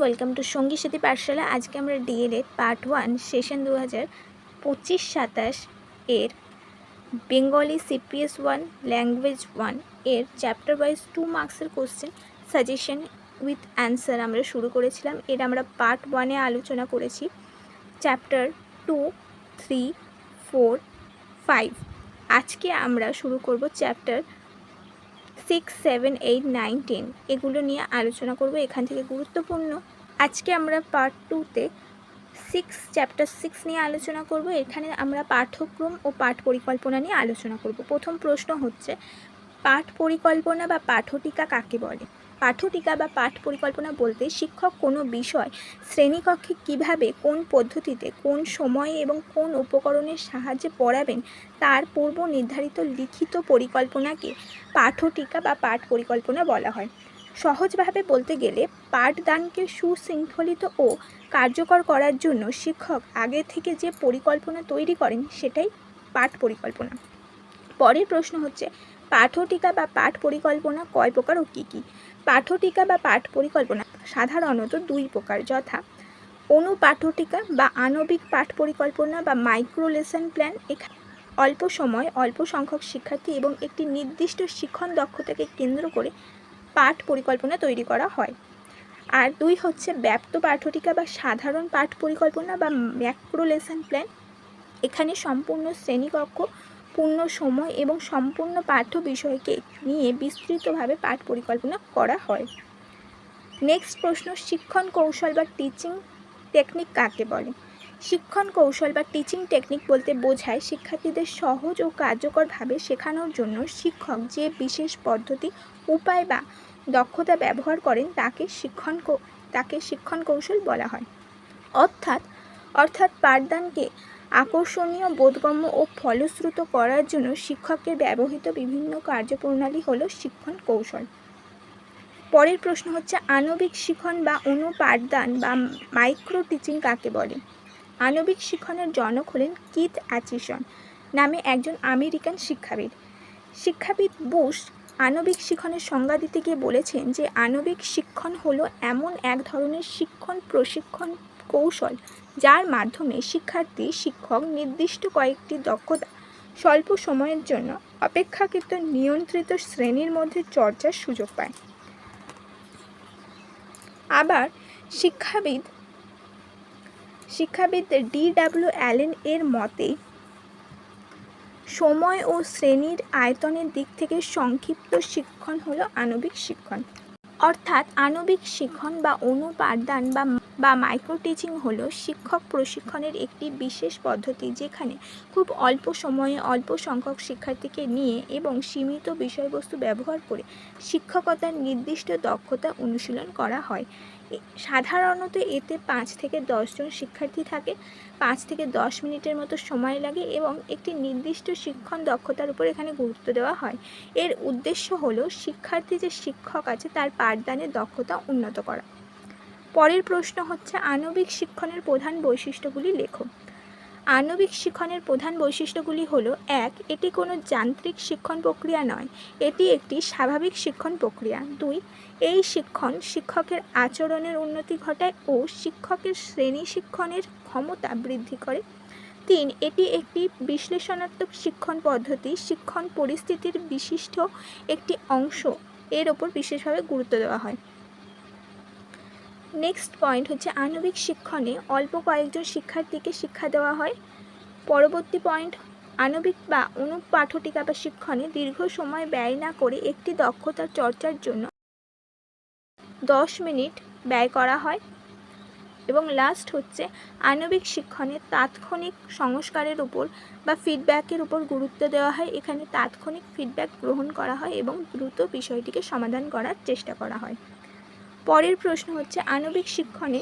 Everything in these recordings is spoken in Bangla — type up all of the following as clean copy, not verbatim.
ওয়েলকাম টু সঙ্গী সাথী পাঠশালা। আজকে আমরা ডিএলএড পার্ট 1 সেশন 2025-27 এর বেঙ্গলি সিপিএস 1 ল্যাঙ্গুয়েজ 1 এর চ্যাপ্টার ওয়াইজ 2 মার্কসের কোশ্চেন সাজেশন উইথ অ্যান্সার আমরা শুরু করেছিলাম। এর আমরা পার্ট 1-এ আলোচনা করেছি চ্যাপ্টার 2, 3, 4, 5। আজকে আমরা শুরু করব চ্যাপ্টার 6, 7, 8, 9, 10 এগুলো নিয়ে আলোচনা করব। এখান থেকে গুরুত্বপূর্ণ আজকে আমরা পার্ট 2-তে চ্যাপ্টার 6 নিয়ে আলোচনা করব। এখানে আমরা পাঠ্যক্রম ও পাঠ পরিকল্পনা নিয়ে আলোচনা করব। প্রথম প্রশ্ন হচ্ছে, পাঠ পরিকল্পনা বা পাঠটিকা কাকে বলে? পাঠটিকা বা পাঠ পরিকল্পনা বলতে শিক্ষক কোনো বিষয় শ্রেণীকক্ষে কিভাবে, কোন পদ্ধতিতে, কোন সময়ে এবং কোন উপকরণের সাহায্যে পড়াবেন তার পূর্ব নির্ধারিত লিখিত পরিকল্পনাকে পাঠটিকা বা পাঠ পরিকল্পনা বলা হয়। সহজভাবে বলতে গেলে পাঠদানকে সুশৃঙ্খলিত ও কার্যকর করার জন্য শিক্ষক আগে থেকে যে পরিকল্পনা তৈরি করেন সেটাই পাঠ পরিকল্পনা। পরের প্রশ্ন হচ্ছে, পাঠটিকা বা পাঠ পরিকল্পনা কয় প্রকার ও কী কী? পাঠটিকা বা পাঠ পরিকল্পনা সাধারণত 2 প্রকার, যথা অনুপাঠটিকা বা আণবিক পাঠ পরিকল্পনা বা মাইক্রো লেসন প্ল্যান। এখানে অল্প সময়, অল্প সংখ্যক শিক্ষার্থী এবং একটি নির্দিষ্ট শিক্ষণ দক্ষতাকে কেন্দ্র করে পাঠ পরিকল্পনা তৈরি করা হয়। আর 2 হচ্ছে ব্যাপ্ত পাঠটিকা বা সাধারণ পাঠ পরিকল্পনা বা ম্যাক্রো লেসন প্ল্যান। এখানে সম্পূর্ণ শ্রেণীকক্ষ, পূর্ণ সময় এবং সম্পূর্ণ পাঠ্য বিষয়কে নিয়ে বিস্তৃতভাবে পাঠ পরিকল্পনা করা হয়। নেক্সট প্রশ্ন, শিক্ষণ কৌশল বা টিচিং টেকনিক কাকে বলে? শিক্ষণ কৌশল বা টিচিং টেকনিক বলতে বোঝায় শিক্ষার্থীদের সহজ ও কার্যকরভাবে শেখানোর জন্য শিক্ষক যে বিশেষ পদ্ধতি, উপায় বা দক্ষতা ব্যবহার করেন তাকে শিক্ষণ কৌশল বলা হয়। অর্থাৎ পাঠদানকে আকর্ষণীয়, বোধগম্য ও ফলশ্রুত করার জন্য শিক্ষকের ব্যবহৃত বিভিন্ন কার্যপ্রণালী হলো শিক্ষণ কৌশল। পরের প্রশ্ন হচ্ছে, আণবিক শিখন বা অনুপাঠদান বা মাইক্রো টিচিং কাকে বলে? আণবিক শিক্ষণের জনক হলেন কিথ অ্যাচিসন নামে একজন আমেরিকান শিক্ষাবিদ বুশ আণবিক শিক্ষণের সংজ্ঞা দিতে গিয়ে বলেছেন যে আণবিক শিক্ষণ হলো এমন এক ধরনের শিক্ষণ প্রশিক্ষণ কৌশল যার মাধ্যমে শিক্ষক নির্দিষ্ট কয়েকটি দক্ষতা স্বল্প সময়ের জন্য অপেক্ষাকৃত নিয়ন্ত্রিত শ্রেণীর মধ্যে চর্চার সুযোগ পায়। আবার শিক্ষাবিদ D.W. অ্যালেন এর মতে সময় ও শ্রেণীর আয়তনের দিক থেকে সংক্ষিপ্ত শিক্ষণ হলো আণবিক শিক্ষণ। অর্থাৎ আণবিক শিক্ষণ বা অনুপাঠদান বা মাইক্রো টিচিং হলো শিক্ষক প্রশিক্ষণের একটি বিশেষ পদ্ধতি যেখানে খুব অল্প সময়ে অল্প সংখ্যক শিক্ষার্থীকে নিয়ে এবং সীমিত বিষয়বস্তু ব্যবহার করে শিক্ষকতার নির্দিষ্ট দক্ষতা অনুশীলন করা হয়। সাধারণত এতে 5 থেকে 10 জন শিক্ষার্থী থাকে, 5 থেকে 10 মিনিটের মতো সময় লাগে এবং একটি নির্দিষ্ট শিক্ষণ দক্ষতার উপর এখানে গুরুত্ব দেওয়া হয়। এর উদ্দেশ্য হলো শিক্ষার্থী যে শিক্ষক আছে তার পাঠদানের দক্ষতা উন্নত করা। পরের প্রশ্ন হচ্ছে, আণবিক শিক্ষণের প্রধান বৈশিষ্ট্যগুলি লেখো। আণবিক শিক্ষণের প্রধান বৈশিষ্ট্যগুলি হলো: 1. এটি কোনো যান্ত্রিক শিক্ষণ প্রক্রিয়া নয়, এটি একটি স্বাভাবিক শিক্ষণ প্রক্রিয়া। 2. এই শিক্ষণ শিক্ষকের আচরণের উন্নতি ঘটায় ও শিক্ষকের শ্রেণী শিক্ষণের ক্ষমতা বৃদ্ধি করে। 3. এটি একটি বিশ্লেষণাত্মক শিক্ষণ পদ্ধতি, শিক্ষণ পরিস্থিতির বিশিষ্ট একটি অংশ, এর ওপর বিশেষভাবে গুরুত্ব দেওয়া হয়। নেক্সট পয়েন্ট হচ্ছে, আণবিক শিক্ষণে অল্প কয়েকজন শিক্ষার্থীকে শিক্ষা দেওয়া হয়। পরবর্তী পয়েন্ট, আণবিক বা অনুপাঠটিকা বা শিক্ষণে দীর্ঘ সময় ব্যয় না করে একটি দক্ষতার চর্চার জন্য 10 মিনিট ব্যয় করা হয়। এবং লাস্ট হচ্ছে, আণবিক শিক্ষণে তাৎক্ষণিক সংস্কারের উপর বা ফিডব্যাকের উপর গুরুত্ব দেওয়া হয়। এখানে তাৎক্ষণিক ফিডব্যাক গ্রহণ করা হয় এবং দ্রুত বিষয়টিকে সমাধান করার চেষ্টা করা হয়। পরের প্রশ্ন হচ্ছে, আণবিক শিক্ষণে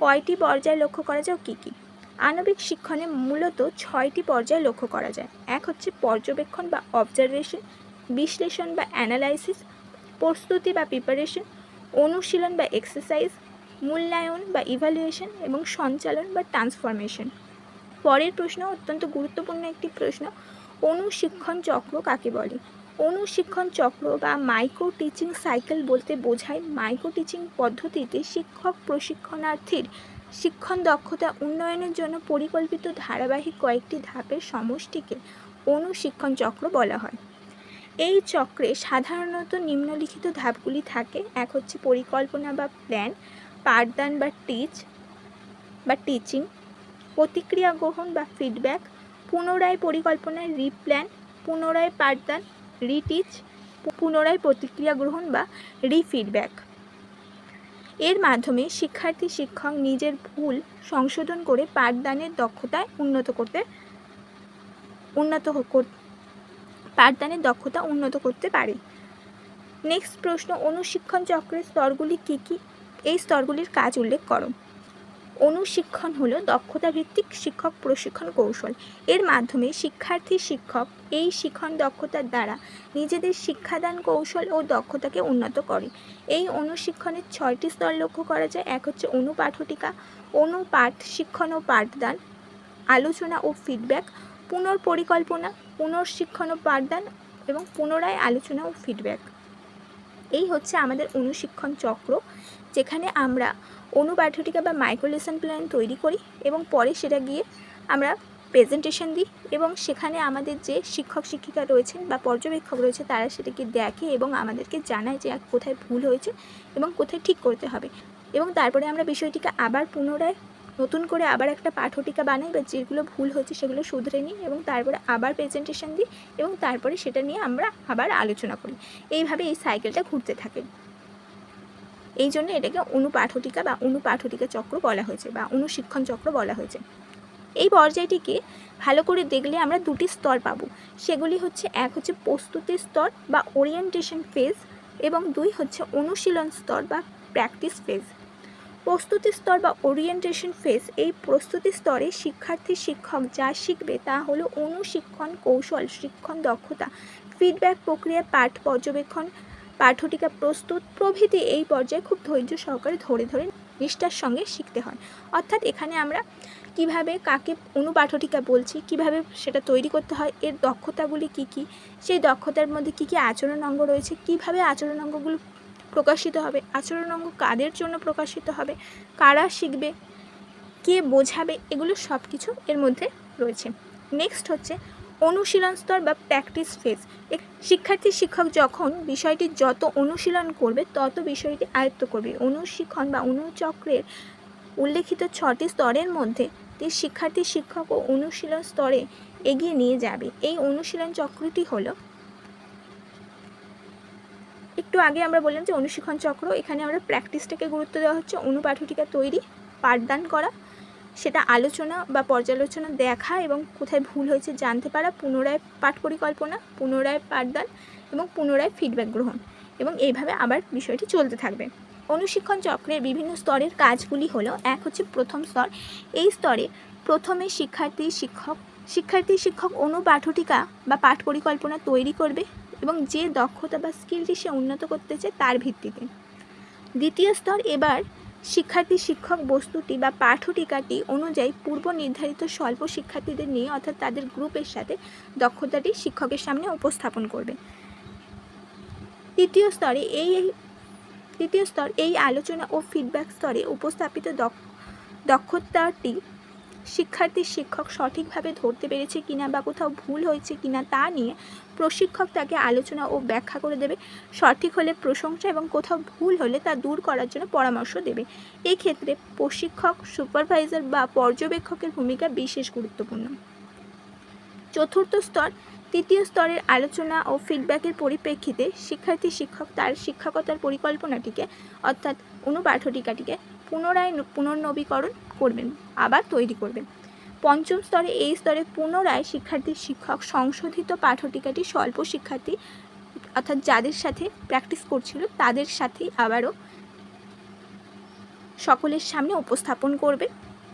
কয়টি পর্যায় লক্ষ্য করা যায় ও কী কী? আণবিক শিক্ষণে মূলত 6টি পর্যায় লক্ষ্য করা যায়। 1 হচ্ছে পর্যবেক্ষণ বা অবজারভেশন, বিশ্লেষণ বা অ্যানালাইসিস, প্রস্তুতি বা প্রিপারেশন, অনুশীলন বা এক্সারসাইজ, মূল্যায়ন বা ইভ্যালুয়েশন এবং সঞ্চালন বা ট্রান্সফরমেশন। পরের প্রশ্ন অত্যন্ত গুরুত্বপূর্ণ একটি প্রশ্ন, অনুশিক্ষণ চক্র কাকে বলে? অনুশিক্ষণ চক্র বা মাইক্রো টিচিং সাইকেল বলতে বোঝায় মাইক্রো টিচিং পদ্ধতিতে শিক্ষক প্রশিক্ষণার্থীর শিক্ষণ দক্ষতা উন্নয়নের জন্য পরিকল্পিত ধারাবাহিক কয়েকটি ধাপের সমষ্টিকে অনুশিক্ষণ চক্র বলা হয়। এই চক্রে সাধারণত নিম্নলিখিত ধাপগুলি থাকে। এক হচ্ছে পরিকল্পনা বা প্ল্যান, পাঠদান বা টিচিং, প্রতিক্রিয়া গ্রহণ বা ফিডব্যাক, পুনরায় পরিকল্পনা রিপ্ল্যান, পুনরায় পাঠদান রিটিচ, পুনরায় প্রতিক্রিয়া গ্রহণ বা রিফিডব্যাক। এর মাধ্যমে শিক্ষার্থী শিক্ষক নিজের ভুল সংশোধন করে পাঠদানের দক্ষতায় উন্নত করতে পারে। নেক্সট প্রশ্ন, অনুশিক্ষণ চক্রের স্তরগুলি কী কী? এই স্তরগুলির কাজ উল্লেখ করো। অনুশিক্ষণ হলো দক্ষতা ভিত্তিক শিক্ষক প্রশিক্ষণ কৌশল। এর মাধ্যমে শিক্ষার্থী শিক্ষক এই শিক্ষণ দক্ষতার দ্বারা নিজেদের শিক্ষাদান কৌশল ও দক্ষতাকে উন্নত করে। এই অনুশিক্ষণের 6টি স্তর লক্ষ্য করা যায়। এক হচ্ছে অনুপাঠটিকা, অনুপাঠ শিক্ষণ ও পাঠদান, আলোচনা ও ফিডব্যাক, পুনর্পরিকল্পনা, পুনর্শিক্ষণ ও পাঠদান এবং পুনরায় আলোচনা ও ফিডব্যাক। এই হচ্ছে আমাদের অনুশিক্ষণ চক্র, যেখানে আমরা অনুপাঠটিকা বা মাইক্রো লেসন প্ল্যান তৈরি করি এবং পরে সেটা গিয়ে আমরা প্রেজেন্টেশন দিই এবং সেখানে আমাদের যে শিক্ষক শিক্ষিকা রয়েছেন বা পর্যবেক্ষক রয়েছে তারা সেটাকে দেখে এবং আমাদেরকে জানায় যে কোথায় ভুল হয়েছে এবং কোথায় ঠিক করতে হবে। এবং তারপরে আমরা বিষয়টিকে আবার পুনরায় নতুন করে আবার একটা পাঠটিকা বানাই বা যেগুলো ভুল হয়েছে সেগুলো শুধরে নিই এবং তারপরে আবার প্রেজেন্টেশন দিই এবং তারপরে সেটা নিয়ে আমরা আবার আলোচনা করি। এইভাবে এই সাইকেলটা ঘুরতে থাকে। এই জন্য এটাকে অনুপাঠটিকা বা অনুপাঠটিকা চক্র বলা হয়েছে বা অনুশিক্ষণ চক্র বলা হয়েছে। এই পর্যায়টিকে ভালো করে দেখলে আমরা দুটি স্তর পাবো। সেগুলি হচ্ছে, এক হচ্ছে প্রস্তুতি স্তর বা ওরিয়েন্টেশন ফেজ এবং 2 হচ্ছে অনুশীলন স্তর বা প্র্যাকটিস ফেজ। প্রস্তুতি স্তর বা ওরিয়েন্টেশন ফেজ, এই প্রস্তুতি স্তরে শিক্ষার্থী শিক্ষক যা শিখবে তা হলো অনুশিক্ষণ কৌশল, শিক্ষণ দক্ষতা, ফিডব্যাক প্রক্রিয়া, পাঠ পর্যবেক্ষণ, পাঠটিকা প্রস্তুত প্রভৃতি। এই পর্যায়ে খুব ধৈর্য সহকারে ধরে ধরে নিষ্ঠার সঙ্গে শিখতে হয়। অর্থাৎ এখানে আমরা কিভাবে কাকে অনুপাঠটিকা বলছি, কিভাবে সেটা তৈরি করতে হয়, এর দক্ষতাগুলি কি কি, সেই দক্ষতার মধ্যে কি কি আচরণ অঙ্গ রয়েছে, কিভাবে আচরণ অঙ্গগুলো প্রকাশিত হবে, আচরণ অঙ্গ কাদের জন্য প্রকাশিত হবে, কারা শিখবে, কে বোঝাবে, এগুলো সব কিছু এর মধ্যে রয়েছে। নেক্সট হচ্ছে অনুশীলন স্তর বা প্র্যাকটিস ফেজ। শিক্ষার্থী শিক্ষক যখন বিষয়টি যত অনুশীলন করবে তত বিষয়টি আয়ত্ত করবে। অনুশিক্ষণ বা অনুচক্রের উল্লেখিত 6টি স্তরের মধ্যে শিক্ষার্থী শিক্ষক ও অনুশীলন স্তরে এগিয়ে নিয়ে যাবে। এই অনুশীলন চক্রটি হলো, একটু আগে আমরা বললাম যে অনুশিক্ষণ চক্র, এখানে আমরা প্র্যাকটিসটাকে গুরুত্ব দেওয়া হচ্ছে। অনুপাঠটিকা তৈরি, পাঠদান করা, সেটা আলোচনা বা পর্যালোচনা দেখা এবং কোথায় ভুল হয়েছে জানতে পারা, পুনরায় পাঠ পরিকল্পনা, পুনরায় পাঠদান এবং পুনরায় ফিডব্যাক গ্রহণ, এবং এইভাবে আবার বিষয়টি চলতে থাকবে। অনুশিক্ষণ চক্রের বিভিন্ন স্তরের কাজগুলি হলো, এক হচ্ছে প্রথম স্তর। এই স্তরে প্রথমে শিক্ষার্থী শিক্ষক অনুপাঠটিকা বা পাঠ পরিকল্পনা তৈরি করবে এবং যে দক্ষতা বা স্কিলটি সে উন্নত করতে চায় তার ভিত্তিতে। দ্বিতীয় স্তর, এবার শিক্ষার্থী শিক্ষক বস্তুটি বা পাঠটিকাটি অনুযায়ী পূর্ব নির্ধারিত স্বল্প শিক্ষার্থীদের নিয়ে অর্থাৎ তাদের গ্রুপের সাথে দক্ষতাটি শিক্ষকের সামনে উপস্থাপন করবে। তৃতীয় স্তর, এই আলোচনা ও ফিডব্যাক স্তরে উপস্থাপিত দক্ষতাটি শিক্ষার্থী শিক্ষক সঠিকভাবে ধরতে পেরেছে কিনা বা কোথাও ভুল হয়েছে কিনা তা নিয়ে প্রশিক্ষক তাকে আলোচনা ও ব্যাখ্যা করে দেবে। সঠিক হলে প্রশংসা এবং কোথাও ভুল হলে তা দূর করার জন্য পরামর্শ দেবে। এই ক্ষেত্রে প্রশিক্ষক, সুপারভাইজার বা পর্যবেক্ষকের ভূমিকা বিশেষ গুরুত্বপূর্ণ। চতুর্থ স্তর, তৃতীয় স্তরের আলোচনা ও ফিডব্যাকের পরিপ্রেক্ষিতে শিক্ষার্থী শিক্ষক তার শিক্ষকতার পরিকল্পনাটিকে অর্থাৎ অনুপাঠটিকাটিকে পুনর্নবীকরণ করবেন, আবার তৈরি করবেন। পঞ্চম স্তরে, এই স্তরে পুনরায় শিক্ষার্থী শিক্ষক সংশোধিত পাঠটিকাটি স্বল্প শিক্ষার্থী অর্থাৎ যাদের সাথে প্র্যাকটিস করছিল তাদের সাথেই আবারও সকলের সামনে উপস্থাপন করবে।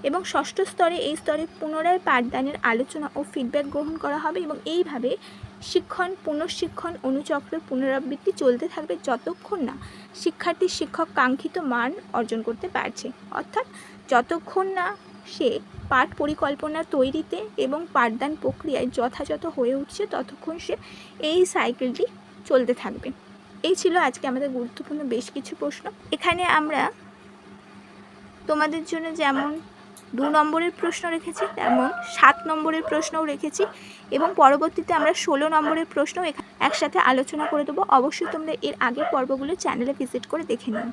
এবং ষষ্ঠ স্তরে, এই স্তরে পুনরায় পাঠদানের আলোচনা ও ফিডব্যাক গ্রহণ করা হবে এবং এইভাবে পুনঃশিক্ষণ অনুচক্রের পুনরাবৃত্তি চলতে থাকবে যতক্ষণ না শিক্ষার্থী শিক্ষক কাঙ্ক্ষিত মান অর্জন করতে পারছে। অর্থাৎ যতক্ষণ না সে পাঠ পরিকল্পনা তৈরিতে এবং পাঠদান প্রক্রিয়ায় যথাযথ হয়ে উঠছে ততক্ষণ সে এই সাইকেলটি চলতে থাকবে। এই ছিল আজকে আমাদের গুরুত্বপূর্ণ বেশ কিছু প্রশ্ন। এখানে আমরা তোমাদের জন্য যেমন 2 নম্বরের প্রশ্ন রেখেছি তেমন 7 নম্বরের প্রশ্নও রেখেছি এবং পরবর্তীতে আমরা 16 নম্বরের প্রশ্ন একসাথে আলোচনা করে দেবো। অবশ্যই তোমরা এর আগের পর্বগুলো চ্যানেলে ভিজিট করে দেখে নিও।